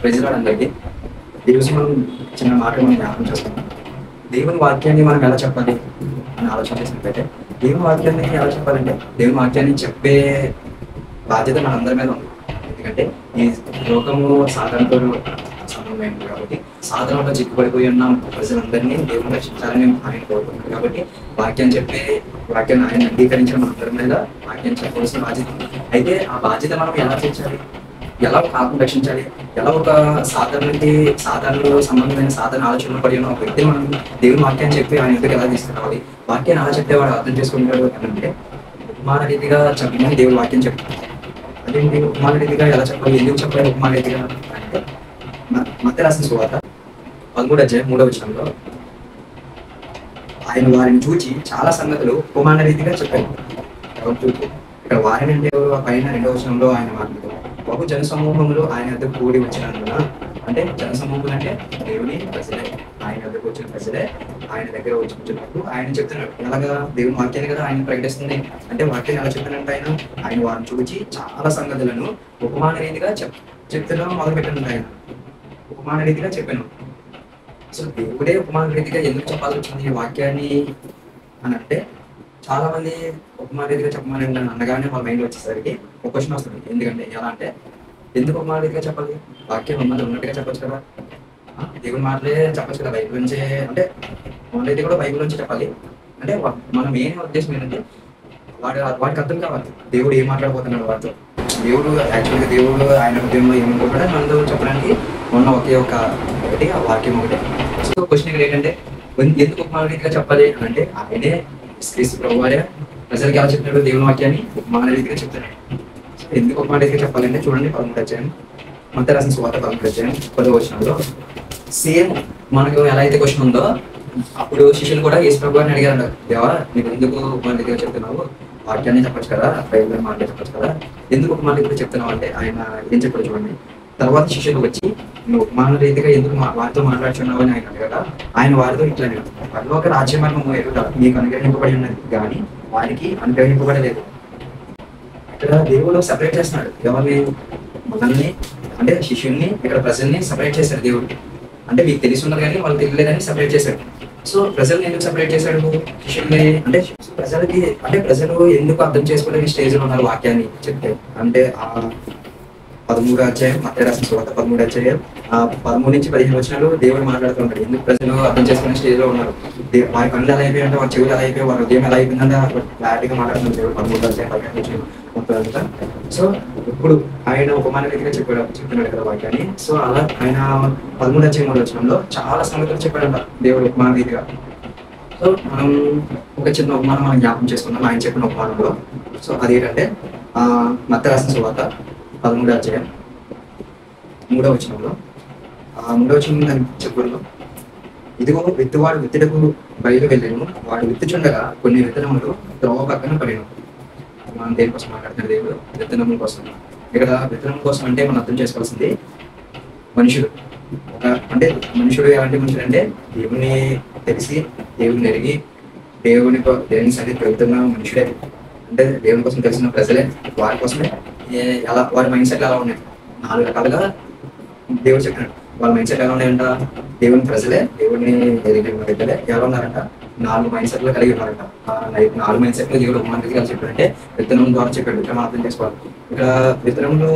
ప్రజలు అందరికీ ఈరోజు మనం చిన్న మాట మనం జ్ఞాపకం చేసుకుంటాం. దేవుని వాక్యాన్ని మనం ఎలా చెప్పాలి అని ఆలోచన చేసినట్లయితే, దేవుని వాక్యాన్ని ఎలా చెప్పాలంటే, దేవుని వాక్యాన్ని చెప్పే బాధ్యత మనందరి మీద ఉంది. ఎందుకంటే ఈ లోకము సాధనతో సంబంధమైనది కాబట్టి, సాధనలో చిక్కుపడిపోయి ఉన్న ప్రజలందరినీ దేవుని రక్షించాలని ఆయన కోరుకుంటున్నారు. కాబట్టి వాక్యాన్ని ఆయన అంగీకరించిన మనందరి మీద వాక్యాన్ని చెప్పవలసిన బాధ్యత ఉంది. అయితే ఆ బాధ్యత మనం ఎలా చేయాలి, ఎలా ఒక ఆత్మ రక్షించాలి, ఎలా ఒక సాధారణలో సంబంధమైన సాధారణ ఆలోచనలు పడి ఉన్న ఒక వ్యక్తి మనం దేవుని వాక్యాన్ని చెప్పి ఆయన ఎందుకు ఎలా తీసుకురావాలి, వాక్యాన్ని ఎలా చెప్తే వాడు అర్థం చేసుకుంటాడు అంటే ఉపమాన రీతిగా చెప్పమని దేవుని వాక్యం చెప్తారు. అదేంటి ఉపమాన రీతిగా ఎలా చెప్పాలి, ఎందుకు చెప్పాలి ఉపమాన రీతిగా అంటే, మత్తయి రాసిన సువార్త 13:3 ఆయన వారిని చూచి చాలా సంగతులు ఉపమాన రీతిగా చెప్పారు. ఎవరు చూచి ఇక్కడ వారిని అంటే పైన 2వ వచనంలో ఆయన మాట్లాడుతారు. బహు జనసమూహములు ఆయన వద్దకు కూడి వచ్చినందున, అంటే జనసమూహములు అంటే దేవుని ప్రజలే, ఆయన వద్దకు వచ్చిన ప్రజలే ఆయన దగ్గర వచ్చి కూర్చున్నప్పుడు ఆయన చెప్తున్నాడు. ఎలాగా దేవుని వాక్యాన్ని కదా ఆయన ప్రకటిస్తుంది. అంటే వాక్యాన్ని ఎలా చెప్తున్నట్టు ఆయన వారిని చూచి చాలా సంగతులను ఉపమాన రీతిగా చెప్తున్నా మొదలు పెట్టండి. ఆయన ఉపమాన రీతిగా చెప్పాను. అసలు దేవుడే ఉపమాన రీతిగా ఎందుకు చెప్పాల్సి వచ్చింది వాక్యాన్ని అని అంటే, చాలా మంది ఉపమాన రీతిగా చెప్పమని అనగానే వాళ్ళ మైండ్ వచ్చేసరికి ఒక క్వశ్చన్ వస్తుంది. ఎందుకంటే ఎలా అంటే, ఎందుకు ఉపమాన రీతిగా చెప్పాలి, వాక్యం ఉన్నట్టుగా చెప్పొచ్చు కదా, దేవుని మాటలే చెప్పచ్చు కదా బైబిల్ నుంచే, అంటే ఉపమాన రీతి కూడా బైబిల్ నుంచి చెప్పాలి. అంటే మన మెయిన్ ఉద్దేశం ఏంటంటే వాడికి అర్థం కావాలి దేవుడు ఏం మాట్లాడబోతున్నాడు వాడితో. దేవుడు ఆయన ఉద్యమంలో ఏమనుకుంటాడో మనతో చెప్పడానికి ఉన్న ఒకటి ఆ వాక్యం ఒకటే. సో క్వశ్చన్ ఇక్కడ ఏంటంటే, ఎందుకు ఉపమాన రీతిగా చెప్పాలి అని అంటే, ఆయనే క్రీస్తు ప్రభువారే ప్రజలకి ఎలా చెప్తున్నాడు దేవుని వాక్యాన్ని ఉపమాన రీతిగా చెప్తున్నాడు. ఎందుకు ఉపమాన రీతిగా చెప్పాలంటే చూడండి, 13 మత్తయి రాసిన సువార్త 13:10 సేమ్ మనకు ఎలా అయితే క్వశ్చన్ ఉందో, అప్పుడు శిష్యులు కూడా యేసు ప్రభువారిని అడిగారు, దేవా నీకు ఎందుకు ఉపమాన రీతిగా చెప్తున్నావు, వాక్యాన్ని చెప్పచ్చు కదా, బైబిల్ మాటలు చెప్పచ్చు కదా, ఎందుకు ఉపమాన రీతిగా చెప్తున్నావు అంటే ఆయన ఏం చెప్పాడు చూడండి. తర్వాత శిష్యులు వచ్చి నువ్వు ఉపమాన రీతిగా ఎందుకు వారితో మాట్లాడుచున్నావు అని ఆయన అడగగా, ఆయన వారితో ఇట్లా పరలోక రాజ్యమార్గము ఎదుట మీకు అనుగ్రహింపబడి ఉన్నది కానీ వారికి అనుగ్రహింపబడలేదు. ఇక్కడ దేవుడు సెపరేట్ చేస్తున్నాడు ఎవరిని, మనల్ని అంటే శిష్యుల్ని, ఇక్కడ ప్రజల్ని సెపరేట్ చేశాడు దేవుడు. అంటే మీకు తెలిసి ఉన్నది కానీ వాళ్ళకి తెలియలేదని సెపరేట్ చేశాడు. సో ప్రజల్ని ఎందుకు సెపరేట్ చేశాడు, శిష్యుల్ని అంటే ప్రజలు ఎందుకు అర్థం చేసుకోలేని స్టేజ్లో ఉన్నారు వాక్యాన్ని చెప్తే అంటే, 13 మత్తయి రాసిన సువార్త 13 13-15 దేవుడు మాట్లాడుతుంటాడు. ఎందుకు ప్రజలు అర్థం చేసుకునే స్టేజ్ లో ఉన్నారు, వారి కళ్ళు ఎలా అయిపోయి అంటే, వారి చెవులు ఎలా అయిపోయి, వారి హృదయం ఎలా అయిపోయిందంటే క్లారిటీగా మాట్లాడుతున్నారు దేవుడు 13-15. సో ఇప్పుడు ఆయన ఉపమాన రీతిగా చెప్తున్నాడు కదా వాక్యాన్ని. సో అలా ఆయన 13-3 చాలా సంగతులు చెప్పాడంట దేవుడు ఉపమాన రీతిగా. సో మనం ఒక చిన్న ఉపమానం మనం జ్ఞాపకం చేసుకున్నాం ఆయన చెప్పిన ఉపమానంలో. సో అదేంటంటే మత్తయి రాసిన సువార్త 13:3 చెప్పుల్లో, ఇదిగో విత్తువాడు విత్తుటకు బయలు వెళ్ళాను, వాడు విత్తుచుండగా కొన్ని విత్తనములు త్రోవ పక్కన పడిను. మనం దేనికోసం మాట్లాడుతున్న దేవుడు విత్తనముల కోసం. ఇక్కడ విత్తనముల కోసం అంటే మనం అర్థం చేసుకోవాల్సింది మనుషుడు. మనుషుడు ఎలాంటి మనుషుడు అంటే, దేవుని తెలిసి దేవుని ఎరిగి దేవుని సన్నిధి పెరుగుతున్న మనుషుడే. అంటే దేవుని కోసం తెలిసిన ప్రజలే, వారి కోసమే వారి మైండ్ సెట్లు ఎలా ఉన్నాయి 4 రకాలుగా దేవుడు చెప్పినాడు. వాళ్ళ మైండ్ సెట్ ఎలా ఉన్నాయంట, దేవుని ప్రజలే, దేవుడిని ఎదిగిన బిడ్డలే ఎలా ఉన్నారంట, 4 మైండ్ సెట్లు కలిగి ఉన్నారంట. 4 మైండ్ సెట్లు దేవుడు ఉపమాన రీతిగా చెప్పాడంటే విత్తనం ద్వారా చెప్పాడు. ఇక్కడ మనం అర్థం చేసుకోవాలి. ఇక్కడ విత్తనములు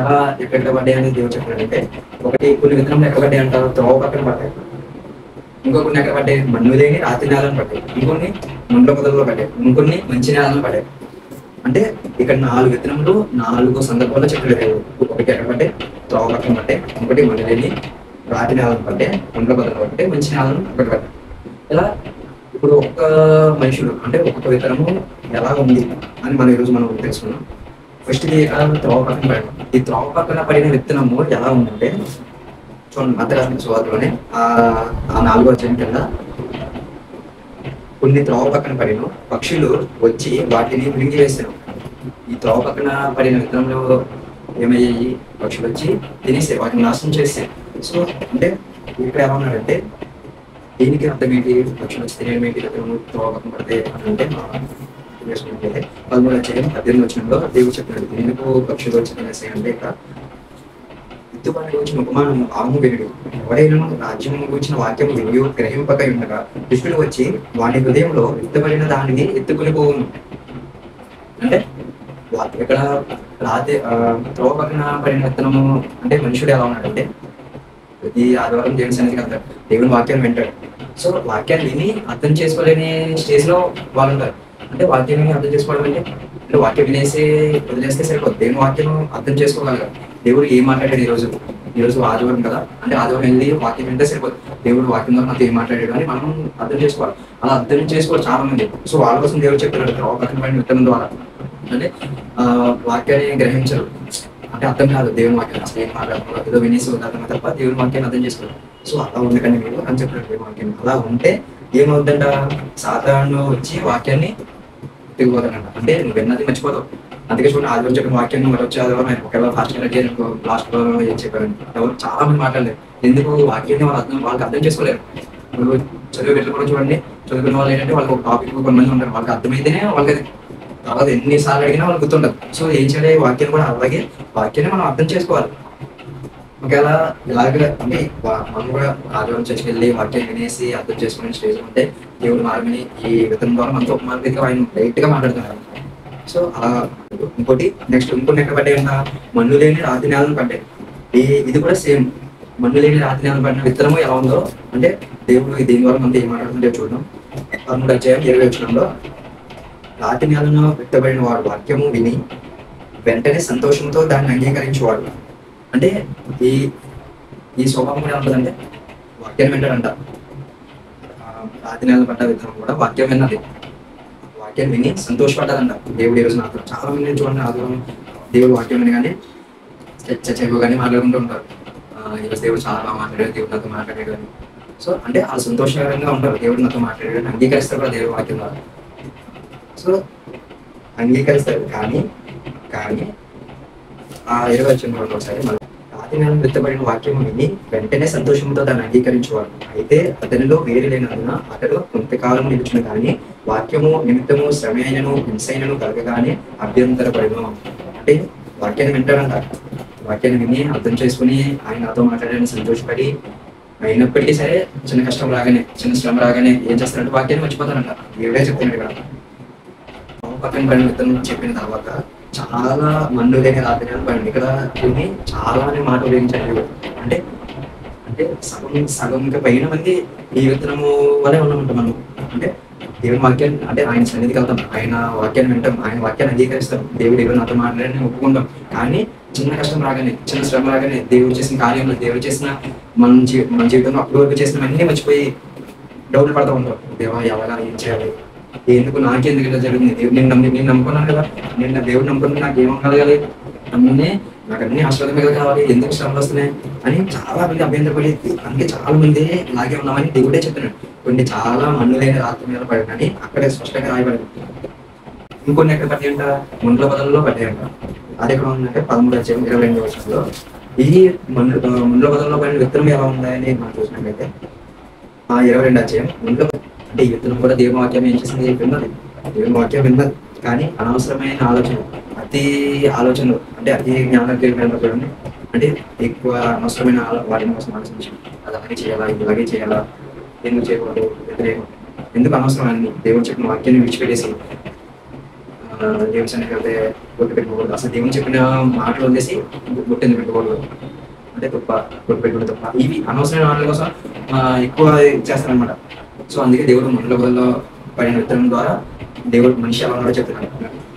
ఎలా ఎక్కడ పడ్డాయి అని దేవుడు చెప్పాడంటే, కొన్ని విత్తనములు ఎక్కడ పడ్డాయి అంట, త్రోవ పక్కన పడ్డాయి. ఇంకొన్ని ఎక్కడ పడ్డాయి, మన్ను లేని రాతి నేలను పడ్డాయి. ఇంకొన్ని ముండ్ల పొదల్లో పడ్డాయి. ఇంకొన్ని మంచి నేలను పడ్డాయి. అంటే ఇక్కడ 4 విత్తనములు 4 సందర్భాల్లో చెప్పలేదు. ఒకటి ఎక్కడ పడ్డాయి, త్రోవ పక్కన పడ్డాయి. ఇంకోటి మన్ను లేని రాతి నేలను పడ్డాయి. ముండ్ల పొదల్లో పడ్డాయి. మంచి నేలను ఒకటి పడ్డాయి. ఇలా ఇప్పుడు ఒక్క మనుషుడు అంటే ఒక్కొక్క విత్తనము ఎలా ఉంది అని మనం ఈరోజు తెలుసుకున్నాం. ఫస్ట్ ఇది త్రోవ పక్కన పడ్డాం. ఈ త్రోవ పక్కన పడిన విత్తనము ఎలా ఉందంటే చూడండి, మత్తయి రాసిన సువార్తలోనే 4వ అధ్యాయం కింద, కొన్ని త్రోవ పక్కన పడిన పక్షులు వచ్చి వాటిని మింగి వేసాను. ఈ త్రోవ పక్కన పడిన విత్తనంలో ఏమయ్యాయి, పక్షులు వచ్చి తినేసే వాటిని నాశనం చేసాయి. సో అంటే ఇక్కడ ఎలా ఉన్నాడంటే, దీనికి అర్థం ఏంటి, పక్షులు వచ్చి తినేయడం ఏంటి, విత్తనం త్రోవ పక్కన పడితే అని అంటే 13-18 దేవుడు చెప్పినాడు ఎందుకు పక్షులు వచ్చి తినేసాయి అంటే, ఇక్కడ ఎత్తుపడిని గురించిన ఉపమానం ఆము వినుడు. ఎవడైనా రాజ్యము గురించిన వాక్యము వినియు గ్రహింపకై ఉండగా దుష్టుడు వచ్చి వాడి హృదయంలో ఎత్తుబడిన దానిని ఎత్తుకుని పోవును. అంటే ఇక్కడ త్రోవ పక్కన పడిన విత్తనము అంటే మనుషుడు ఎలా ఉన్నాడంటే ప్రతి ఆదివారం దేవుని సన్నిధికి వెళ్తాడు, దేవుని వాక్యాన్ని వింటాడు. సో వాక్యాన్ని విని అర్థం చేసుకోలేని స్టేజ్ లో వాళ్ళు ఉంటారు. అంటే వాక్యం విని అర్థం చేసుకోవడం అంటే వాక్యం వినేసి వదిలేస్తే సరిపోదు. దేవుని వాక్యం అర్థం చేసుకోగలగాలి. దేవుడు ఏం మాట్లాడాడు ఈరోజు ఆదివారం కదా, అంటే ఆదివారం వెళ్ళి వాక్యం వింటే సరిపోదు. దేవుడు వాక్యం ద్వారా నాతో ఏం మాట్లాడాడు అని మనం అర్థం చేసుకోవాలి. అలా అర్థం చేసుకోవాలి చాలా మంది. సో వాళ్ళ కోసం దేవుడు చెప్తున్నాడు పక్కన పడిన విత్తనం ద్వారా. అంటే వాక్యాన్ని గ్రహించరు, అంటే అర్థం కాదు దేవుని వాక్యం అసలు ఏం మాట్లాడుతున్నారు, ఏదో వినేసి వదలటమే తప్ప దేవుని వాక్యాన్ని అర్థం చేసుకోరు. సో అలా ఉండకండి మీరు అని చెప్పారు దేవుని వాక్యాన్ని. అలా ఉంటే ఏమవుతుందంట, సాతాను వచ్చి వాక్యాన్ని తిరిగిపోతానంట. అంటే నువ్వు విన్నది మర్చిపోతావు. అందుకే చూడండి ఆదివారం చెప్పిన వాక్యాన్ని మరి వచ్చే ఆదివారం ఒకవేళ ఫాస్ట్ లాస్ట్ ఏం చెప్పారని ఎవరు చాలా మంది మాట్లాడలేదు. ఎందుకు వాక్యాన్ని వాళ్ళకి అర్థం చేసుకోలేరు. ఇప్పుడు చదివే బిడ్డలు కూడా చూడండి, చదువుకున్న వాళ్ళు ఏంటంటే వాళ్ళకి ఒక టాపిక్ కొంతమంది ఉంటారు, వాళ్ళకి అర్థమైతేనే వాళ్ళకి తర్వాత ఎన్నిసార్లు అడిగినా వాళ్ళు గుర్తుండదు. సో ఏం చేయాలి, వాక్యాన్ని కూడా అలాగే వాక్యాన్ని మనం అర్థం చేసుకోవాలి. ఒకవేళ ఇలాగే అంటే మనం కూడా ఆదివారం చర్చికి వెళ్ళి వాక్యాన్ని వినేసి అర్థం చేసుకునే స్టేజ్ ఉంటే దేవుడు మార్గని ఈ విత్తనం ద్వారా మనతో ఉపమానంగా ఆయన లైట్ గా మాట్లాడుతున్నారు. సో అలా ఇంకోటి ఇంకొన్ని ఎక్కడ పడ్డాయి అంట, మన్ను లేని రాతి నేలను పడ్డాయి. ఇది కూడా సేమ్, మన్ను లేని రాతి నేలను పడిన విత్తనము ఎలా ఉందో అంటే దేవుడు దీని ద్వారా మనతో ఏం మాట్లాడుతుంటే చూడడం 13:20 రాతి నేలను విత్తబడిన వాడు వాక్యము విని వెంటనే సంతోషంతో దాన్ని అంగీకరించేవాడు. అంటే ఈ స్వభావం కూడా ఉంటుందంటే వాక్యాన్ని వింటాడంట. రాతి నేలను పడ్డ విత్తనం కూడా వాక్యం విన్నది, వాక్యాన్ని విని సంతోషపడ్డాదంట. దేవుడు ఈరోజు నాతో చాలా మంది చూడండి ఆదివారం దేవుడు వాక్యం విని కానీ చచ్చిపోగానే మాట్లాడుకుంటూ ఉంటారు. ఈరోజు దేవుడు చాలా బాగా మాట్లాడాడు, దేవుడు నాతో మాట్లాడాడు అని. సో అంటే వాళ్ళు సంతోషకరంగా ఉంటారు, దేవుడు నాతో మాట్లాడాడు అంగీకరిస్తారు కూడా దేవుడు వాక్యం ద్వారా. సో అంగీకరిస్తారు కానీ 20 ఒకసారి రాతి నేలను విత్తబడిన వాక్యము విని వెంటనే సంతోషంతో దాన్ని అంగీకరించేవాడు. అయితే అతనిలో వేరు లేనందున అతడు కొంతకాలం నిలిచిన కానీ వాక్యము నిమిత్తము శ్రమ అయినను హింసైనను కలగగానే అభ్యంతరపడను. అంటే వాక్యాన్ని వింటాడంట, వాక్యాన్ని విని అర్థం చేసుకుని ఆయన నాతో మాట్లాడని సంతోషపడి అయినప్పటికీ సరే చిన్న కష్టం రాగానే చిన్న శ్రమ రాగానే ఏం చేస్తారంటే వాక్యాన్ని మర్చిపోతారంట. ఏడే చెప్తున్నాడు ఇక్కడ పక్కన పడిన విత్తనం చెప్పిన తర్వాత చాలా మన్ను లేని రాత్రి పడింది. ఇక్కడ కొన్ని చాలా మాట ఉపయోగించారు. అంటే అంటే సగం పైన మంది ఈ విత్తనము వలే ఉన్నామంట మనం. అంటే దేవుని వాక్యాన్ని అంటే ఆయన సన్నిధికి వెళ్తాం, ఆయన వాక్యాన్ని వింటాం, ఆయన వాక్యాన్ని అంగీకరిస్తాం, దేవుడు ఎవరు నాతో మాట్లాడని ఒప్పుకుంటాం. కానీ చిన్న కష్టం రాగానే చిన్న శ్రమ రాగానే దేవుడు చేసిన కార్యంలో దేవుడు చేసిన మన జీవితంలో అప్పటి వరకు చేసినవన్నీ మర్చిపోయి డౌట్లు పడతా ఉంటాం. దేవా ఎవరా ఏం చేయాలి, ఎందుకు నాకెందుకు ఇలా జరిగింది, నేను నమ్ముకున్నాను కదా, నేను దేవుడు నమ్ముకున్నాను, నాకు ఏమో కలగాలి, నాకు అన్ని ఆశీర్వాదమే కావాలి, ఎందుకు శ్రమలు వస్తున్నాయి అని చాలా మంది అభ్యంతరపడి అందుకే చాలా మంది ఇలాగే ఉన్నామని దేవుడే చెప్తున్నాడు. కొన్ని చాలా మన్ను లేని రాత్రి మీద పడినని అక్కడే స్పష్టంగా రాయబడింది. ఇంకొన్ని ఎక్కడ పడ్డాయంట, ముండ్ల బదులలో పడ్డాయంట. అది ఎక్కడ ఉందంటే 13:22 ఈ ముండ్ల బదులలో పడిన విత్తనం ఎలా ఉందని మనం చూసినట్లయితే 22 ముండ్ల అంటే ఈ విత్తనం కూడా దేవుని వాక్యం ఏం చేసింది విన్నది, దేవుని వాక్యం విన్నది. కానీ అనవసరమైన ఆలోచన, అతి ఆలోచనలు అంటే అతి జ్ఞానం చూడండి, అంటే ఎక్కువ అనవసరమైన వాటిని కోసం ఆలోచించి అలాగే చేయాలా ఇలాగే చేయాలా, ఎందుకు చేయకూడదు, వ్యతిరేకం ఎందుకు అనవసరం అని దేవుడు చెప్పిన వాక్యాన్ని విడిచిపెట్టేసి దేవుని సన్నిధికి వెళ్తే గుర్తు పెట్టుకోకూడదు. అసలు దేవుని చెప్పిన మాటలు వదిలేసి గుర్తెందు పెట్టుకోకూడదు, అంటే గుర్తు పెట్టుకోవడం తప్ప ఇవి అనవసరమైన వాటి కోసం ఎక్కువ చేస్తారనమాట. సో అందుకే దేవుడు ముండ్ల బదుల్లో పడిన విత్తనం ద్వారా దేవుడు మనిషి ఎలా ఉన్నాడో చెప్తున్నాడు.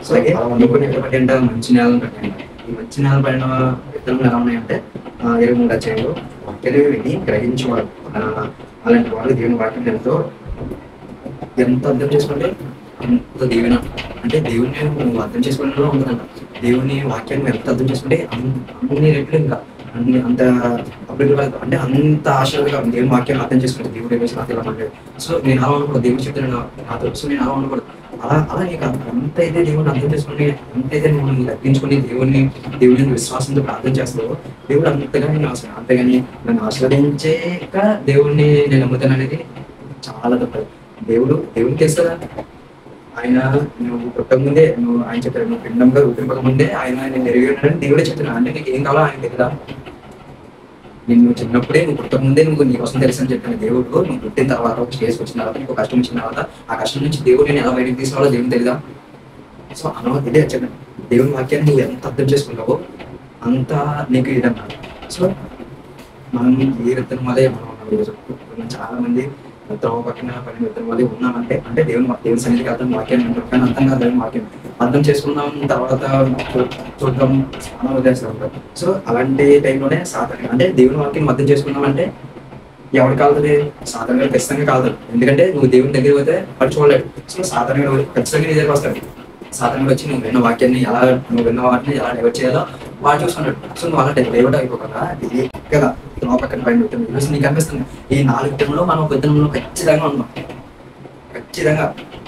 సో ఇంకొన్ని ఎక్కడ పట్టింట మంచి నేలను పట్టింట. ఈ మంచి నేల పడిన విత్తనం ఎలా ఉన్నాయంటే 23 వాక్యాన్ని విని గ్రహించేవాడు. అలాంటి వాళ్ళు దేవుని వాక్యం ఎంత అర్థం చేసుకుంటే అంత దీవెన. అంటే దేవుని నువ్వు అర్థం చేసుకోవడంలో ఉంటుందంట. దేవుని వాక్యాన్ని ఎంత అర్థం చేసుకుంటే అన్ని రెట్లు ఇంకా అంత అభివృద్ధి అంటే అంత ఆశీర్వాదంగా దేవుని వాక్యాన్ని అర్థం చేసుకుంటే దేవుడు ఏమేసి నాతో ఇలా మాట్లాడు. సో నేను అలా ఉండకూడదు, దేవుడు చెప్తున్నాను నాతో, సో నేను అలా ఉండకూడదు. అలా నీకు ఎంతైతే దేవుడిని అర్థం చేసుకుని ఎంతైతే నువ్వు తగ్గించుకుని దేవుని విశ్వాసంతో ప్రార్థన చేస్తావో దేవుడు అంతగా అంతేగాని నన్ను ఆశీర్వదించేక దేవుడిని నేను నమ్ముతాను అనేది చాలా తప్పదు. దేవుడికి తెలుసు కదా, ఆయన నువ్వు పుట్టక ముందే ఆయన చెప్పారు, నువ్వు పిండంగా రూపింపక ముందే ఆయన నేను నెరవేరున్నాడని దేవుడే చెప్తున్నాను. అంటే నీకు ఏం కావాలో ఆయన తెలియదా? నిన్ను చిన్నప్పుడే నువ్వు పుట్టక ముందే నువ్వు నీకోసం తెలుసు అని చెప్పిన దేవుడు నువ్వు పుట్టిన తర్వాత ఒక స్టేజ్కి వచ్చిన తర్వాత నీకు కష్టం వచ్చిన తర్వాత ఆ కష్టం నుంచి దేవుడు నేను ఎలా బయటకు తీసుకోవాలో దేవుని తెలియదా? సో అనవద్దు ఇదే చెప్పండి, దేవుని వాక్యాన్ని నువ్వు ఎంత అర్థం చేసుకుంటావో అంత నీకు ఇదన్నా. సో మనం ఏ విత్తనం వల్లే మనం చాలా మంది త్రోవ పక్కన పడిన విత్తనం వల్లే ఉన్నామంటే అంటే దేవుని సన్నిధికి అర్థం వాక్యాన్ని ఉంటాం, కానీ అర్థం కాదు దేవుని వాక్యం. అర్థం చేసుకున్నాం తర్వాత చూడడం మనం వదిలేస్తాం. సో అలాంటి టైంలోనే సాధారణ అంటే దేవుని వాక్యం అర్థం చేసుకున్నామంటే ఎవరు కాలుతుంది? సాధారణంగా ఖచ్చితంగా కాదు. ఎందుకంటే నువ్వు దేవుని దగ్గర పోతే వాడు చూడలేడు. సో సాధారణంగా ఖచ్చితంగా నీ దగ్గర వస్తాడు. సాధారణంగా వచ్చి నువ్వు విన్న వాక్యాన్ని నువ్వు విన్న వాటిని ఎలా డైవర్ట్ చేయాలో వాడు చూసుకున్నాడు. సో నువ్వు అలా డైవర్ట్ అయిపోకుండా ఇది కదా త్రోవ పక్కన పైన విత్తనం నీకు అనిపిస్తుంది. ఈ 4 విత్తనంలో మనం ఒక విత్తనంలో ఖచ్చితంగా ఉన్నాం. ఖచ్చితంగా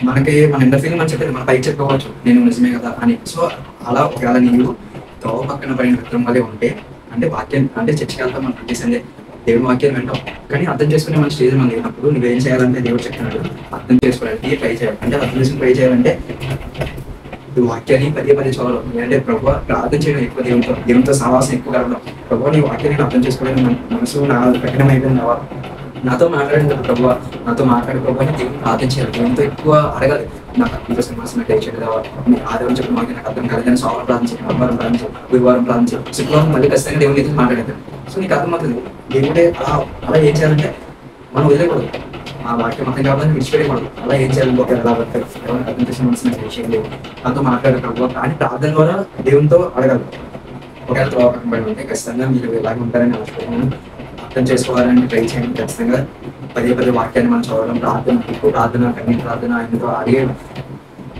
మనకి మన ఇంటర్ ఫీలింగ్ మనం చెప్పేది మన పైకి చెప్పుకోవచ్చు నేను నిజమే కదా అని. సో అలా ఒకవేళ నీవు త్రోవ పక్కన పడిన విత్తనం వల్లే ఉంటే అంటే వాక్యం అంటే చర్చకి వెళ్తాం మనం చేసిందే దేవుని వాక్యం వింటాం, కానీ అర్థం చేసుకునే మన స్టేజ్ మనం లేనప్పుడు నువ్వేం చేయాలంటే దేవుడు చెప్తున్నాడు అర్థం చేసుకోవడానికి ట్రై చేయాలి. అంటే అర్థం చేసుకుని ట్రై చేయాలంటే నువ్వు వాక్యాన్ని పదే చదవడం, లేదంటే ప్రభు ప్రార్థన చేయడం, ఎక్కువ దేవునితో సహవాసం ఎక్కువ కలవడం. ప్రభు నీ వాక్యాన్ని అర్థం చేసుకోవడానికి మనసు నా కఠినమైపోయింది, నాతో మాట్లాడిన ప్రభు నాతో మాట్లాడే ప్రభు అని దేవుని ప్రార్థన చేయాలి. దేవునితో ఎక్కువ అడగాలి. నాకు అర్థంతో సింహాసనం దయచేది ఆదివారం చెప్పిన వాక్యం నాకు అర్థం కాలేదని సోమవారం ప్రార్థన చేయాలి, మంగళవారం ప్రార్థన చేయాలి, గురువారం ప్రార్థన చేయాలి, శుక్రవారం మళ్ళీ ఖచ్చితంగా దేవునితో మాట్లాడేది. సో నీకు అర్థమవుతుంది దేవుడే అలా ఏం చేయాలంటే మనం వదిలేకూడదు, ఆ వాక్యం అర్థం కావాలని విడిచిపెట్టకూడదు. అలా ఏం చేయాలి ఒక ఎలా పడతారు ఎవరైనా అర్థం చేసిన మనసున విషయం లేవు నాతో మాట్లాడే ప్రభు కానీ ప్రార్థన ద్వారా దేవునితో అడగాలి. ఒకవేళ త్రోవపక్కన పడి ఉంటే ఖచ్చితంగా మీరు ఎలాగ ఉంటారని ఆశపడుతున్నాను. అర్థం చేసుకోవాలని ట్రై చేయండి. ఖచ్చితంగా పదే వాక్యాన్ని మనం చదవడం, ప్రార్థన కన్నీటి ప్రార్థన ఆయనతో అడిగే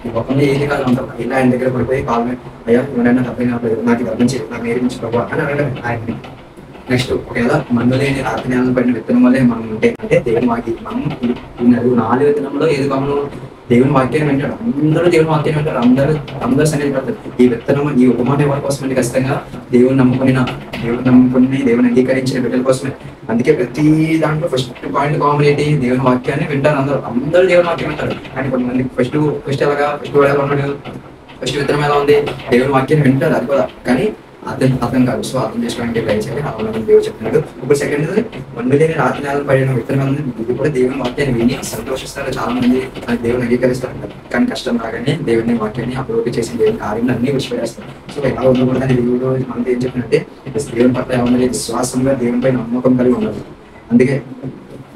ఈ లోకంలో ఏది కాదు ఉంటాం. ఇలా ఆయన దగ్గర పడిపోయి కాల్ అయ్యా ఎవరైనా తప్పైనా నాకు ఇది అర్థం చేయాలి, నాకు నేర్పించి ప్రభు అని అడగడం ఆయన్ని. నెక్స్ట్ ఒకవేళ మనలో లేని రాత్రిజ్ఞానం పడిన విత్తనం వల్లే మనం ఉంటే అంటే దేవుని వాక్యం మనం 4 విత్తనంలో ఏది కామను దేవుని వాక్యాన్ని వింటాడు. అందరూ దేవుని వాక్యాన్ని వింటారు, అందరూ సన్నిధి పడతారు. ఈ విత్తనం ఈ ఉపమానం ఎవరి కోసం అంటే ఖచ్చితంగా దేవుని నమ్ముకుని దేవుని అంగీకరించిన బిడ్డల కోసమే. అందుకే ప్రతి దాంట్లో ఫస్ట్ పాయింట్ కామన్ ఏంటి? దేవుని వాక్యాన్ని వింటారు. అందరూ దేవుని వాక్యం వింటారు. కానీ కొంతమంది ఫస్ట్ ఎలా ఉన్నాడు, ఫస్ట్ విత్తనం ఎలా ఉంది? దేవుని వాక్యాన్ని వింటారు, అది కూడా కానీ అర్థం కాదు. సో అర్థం చేసుకోవడానికి ట్రై చేయాలి. అలా దేవుడు చెప్తున్నాడు. ఇప్పుడు సెకండ్ మనలేని రాత్రిజ్ఞానం పడిన విత్తనాలను ఇది కూడా దేవుని వాక్యాన్ని విని సంతోషిస్తారు. చాలా మంది దేవుని అంగీకరిస్తారు, కానీ కష్టం రాగానే దేవుని వాక్యాన్ని అభివృద్ధి చేసి దేవుని కార్యం అన్ని విడిచిపెడేస్తారు. సో ఎలా ఉండకూడదని దేవుడు మనకి ఏం చెప్పినట్టే దేవుని పట్ల ఏమన్నది విశ్వాసంగా దేవునిపై నమ్మకం కలిగి ఉన్నది. అందుకే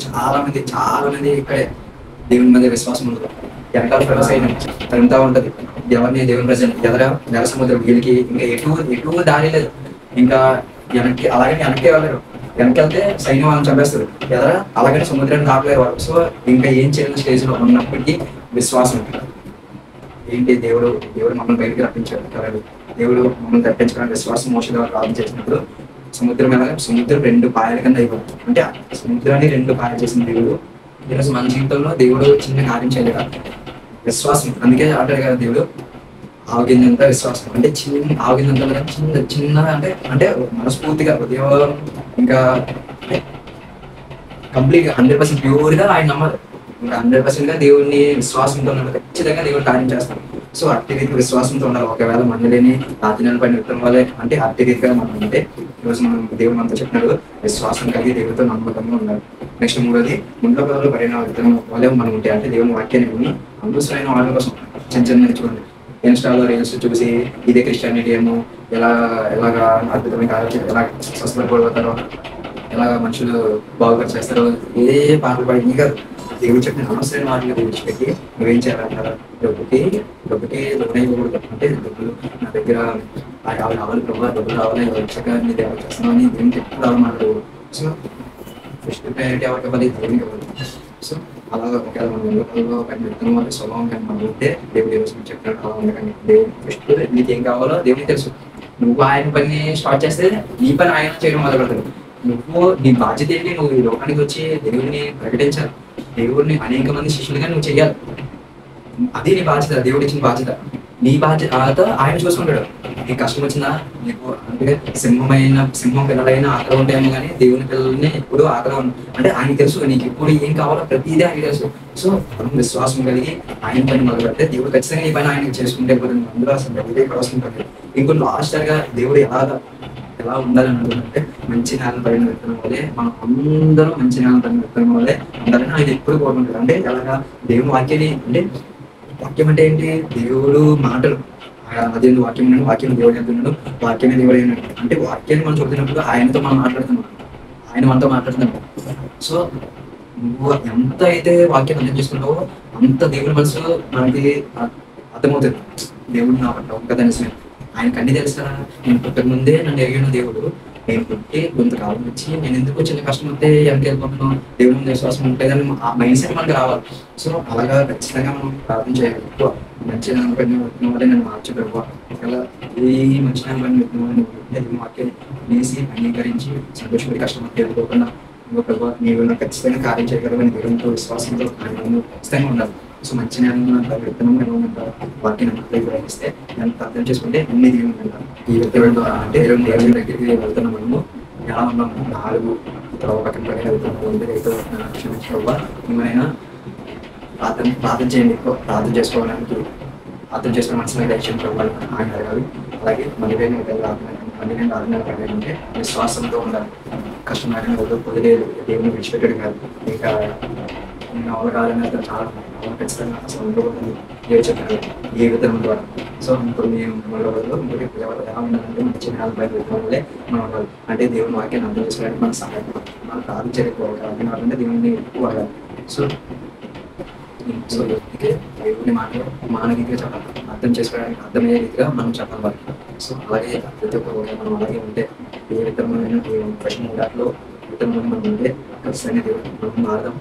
చాలా మంది ఇక్కడే దేవుని మీద విశ్వాసం ఉండదు. వెనకాల వ్యవసాయం తరుగుతూ ఉంటది. ఎవరిని దేవుని ప్రజలు నెల సముద్రం వీళ్ళకి ఇంకా ఎటు దారి లేదు. ఇంకా అలాగని వెనక్కి వెళ్ళరు. వెనక్కి వెళ్తే సైన్యం వాళ్ళని చంపేస్తారు. అలాగని సముద్రాన్ని దాపలేరు వాళ్ళు. సో ఇంకా ఏం చేయని స్టేజ్ లో ఉన్నప్పటికీ విశ్వాసం ఏంటి? దేవుడు మమ్మల్ని బయటికి రప్పించాడు కదా. దేవుడు మమ్మల్ని తప్పించడానికి విశ్వాసం మోస ద్వారా ప్రార్థన చేసినప్పుడు సముద్రం 2 పాయల కింద అయిపోతుంది. అంటే సముద్రాన్ని 2 పాయలు చేసిన దేవుడు ఈరోజు మన జీవితంలో దేవుడు చిన్న కార్యం చేయలేక విశ్వాసం. అందుకే అంటాడు కదా దేవుడు ఆవగిందంతా విశ్వాసం. అంటే ఆవగిందంతా చిన్న అంటే మనస్ఫూర్తిగా ఉదయం ఇంకా కంప్లీట్గా 100% ప్యూర్గా ఆయన నమ్మాలి. ఇంకా 100% గా దేవుడిని విశ్వాసంతో ఉన్నాడు. ఖచ్చితంగా దేవుడు కార్యం చేస్తాడు. సో అత్యధిక విశ్వాసంతో ఉండాలి. ఒకవేళ మనలేని రాత్రిజ్ఞానం పైన విత్తనం వల్లే అంటే అత్యధికంగా మనం ఉంటే ఈరోజు మనం దేవుడు మనతో చెప్పినాడు విశ్వాసం కలిగి దేవుడితో నమ్మకంగా ఉండాలి. నెక్స్ట్ 3వది ముండ్ల పొదలో పడిన విత్తనం వల్లే మనం ఉంటే అంటే దేవుని వాక్యాన్ని విని అనవసరమైన వాళ్ళ కోసం చిన్న చూడండి ఇన్స్టాలో రీల్స్ చూసి ఇదే క్రిస్టియానిటీ ఏమో ఎలాగా అద్భుతమైన కార్యాలు ఎలా స్వస్థపడిపోతారో ఎలాగ మనుషులు బాగుపడి చేస్తారో ఏ పాటలు పాడి ఇంకా దేవుడు చెప్పిన అనవసరమైన వాటిని విడిచిపెట్టి నువ్వేం చేయాలంటారా? డబ్బుకి లోనైపోకూడదు. అంటే డబ్బులు నా దగ్గర రావాలి ప్రభావ డబ్బులు రావాలి వచ్చాక నీ దేవుడు చేస్తున్నావు అని దేవునికి ఎప్పుడు రావమాడు. సో ఫస్ట్ ప్రయారిటీ ఎవరికి ఇవ్వాలి? దేవునికి ఇవ్వాలి. సో అలా ఒకవేళ మన విత్తనంలో విత్తనం వల్ల స్వభావం కానీ మనం ఉంటే దేవుడు ఈరోజు చెప్పినట్టు అలా ఉండకండి. దేవుడు ఫస్ట్ నీకు ఏం కావాలో దేవునికి తెలుసు. నువ్వు ఆయన పని స్టార్ట్ చేస్తే నీ పని ఆయన చేయడం మొదలు పెడతాడు. నువ్వు నీ బాధ్యత ఏంటి? నువ్వు ఈ లోకానికి వచ్చి దేవుడిని ప్రకటించాలి. దేవుడిని అనేక మంది శిష్యులుగా నువ్వు చేయాలి. అది నీ బాధ్యత, దేవుడు ఇచ్చిన బాధ్యత. నీ బాధ్యత ఆయన చూసుకుంటాడు. నీకు కష్టం వచ్చిందా నీకు అంటే సింహం పిల్లలైనా ఆకలి ఉంటాయేమో కానీ దేవుని పిల్లల్ని ఎప్పుడు ఆకలి అంటే ఆయన తెలుసు. నీకు ఎప్పుడు ఏం కావాలో ప్రతిదీ ఆయన తెలుసు. సో మనం విశ్వాసం కలిగి ఆయన పని మొదలు పెడితే దేవుడు ఖచ్చితంగా ఈ పని ఆయన చేసుకుంటే అందులో అసలు దేవుడే కోసం ఉంటుంది. ఇంకొన్ని లాస్టర్గా దేవుడు ఎలా ఉండాలని అనుకుంటే మంచి నేల పైన విత్తనం వల్లే మనం అందరం మంచి నేల పైన విత్తనం వల్లే ఉండాలని ఆయన ఎప్పుడు కోరుకుంటారు. అంటే ఎలాగా దేవుని వాక్యాన్ని అంటే వాక్యం అంటే ఏంటి? దేవుడు మాటలు. అదే వాక్యం ఉన్నాడు, వాక్యం దేవుడు చెప్తున్నాడు, వాక్యమే దేవుడు అయినాడు. అంటే వాక్యాన్ని మనం చదువుతున్నప్పుడు ఆయనతో మనం మాట్లాడుతున్నాం, ఆయన మనతో మాట్లాడుతున్నాం. సో నువ్వు ఎంత అయితే వాక్యాన్ని అర్థం చేసుకుంటావో అంత దేవుని మనసు మనకి అర్థమవుతుంది. దేవుడు నా పట్ల ఒక్క నిజమే. ఆయనకు అన్ని తెలుసా? నేను పుట్టక ముందే నన్ను ఎరిగిన దేవుడు. నేను పుట్టి కొంతకాలం వచ్చి నేను ఎందుకు చిన్న కష్టం వస్తే వెనక్కి వెళ్ళిపోతున్నాను, దేవుడి మీద విశ్వాసం ఉంటుందని ఆ మైండ్ సెట్ మనకు రావాలి. సో అలాగా ఖచ్చితంగా మనం ప్రార్థన చేయాలి. ఎక్కువ మంచి పైన వెళ్తున్న వల్లే నేను మార్చగలవా ఒకవేళ ఈ మంచి పైన వెళ్తున్నాను వాక్యం వేసి అంగీకరించి సంతోషపడి కష్టం వస్తే వెళ్ళిపోకుండా ప్రభావ నీవు నాకు ఖచ్చితంగా కార్యం చేయగలవని దేవునితో విశ్వాసంతో ఆయన ఖచ్చితంగా ఉండాలి. సో మంచి విత్తనం వాక్యం గ్రహిస్తే ఎంత అర్థం చేసుకుంటే అన్ని దేవుని ఉండాలి. ఈ విత్తనం ద్వారా అంటే దేవుని దగ్గరికి వెళ్తున్నాం మనము ఎలా ఉన్నాము 4 పక్కన పడి వెళ్తున్నాము క్షమించుకోవా ఏమైనా ప్రార్థన చేయండి. ప్రార్థన చేసుకోవడానికి అర్థం చేసుకున్న మనసులో దయచేసి ప్రభావాలు ఆయన అడగాలి. అలాగే మళ్ళీ నేను అంటే విశ్వాసంతో ఉండాలి. కష్టమైన వదిలేదు దేవుని విడిచిపెట్టడం కాదు. ఇంకా నేను అవగాహన అతను చాలా ఖచ్చితంగా అసలు ఉండకూడదు ఏ చెప్పారు ఏ విధానం ద్వారా. సో ఇప్పుడు మేము ఇంకొకటి ఎలా ఉండాలంటే మంచి నేల బయట విధానం వల్లే మనం ఉండాలి. అంటే దేవుని వాక్యాన్ని అర్థం చేసుకోవడానికి మనకు సహాయపడాలి. మనం ప్రార్థన చేయకపోవాలి. అర్థం కావాలంటే దేవుని వాడాలి. సో దేవుని మాటలు మానవీయంగా చెప్పాలి. అర్థం చేసుకోవడానికి అర్థమయ్యే రీతిగా మనం చెప్పాలి వారికి. సో అలాగే ప్రతి ఒక్క మనం అలాగే ఉంటే ఏ విధమైన ప్రశ్న దాంట్లో విధంగా మనం ఉంటే ఖచ్చితంగా దేవుడు మనం మారదాం.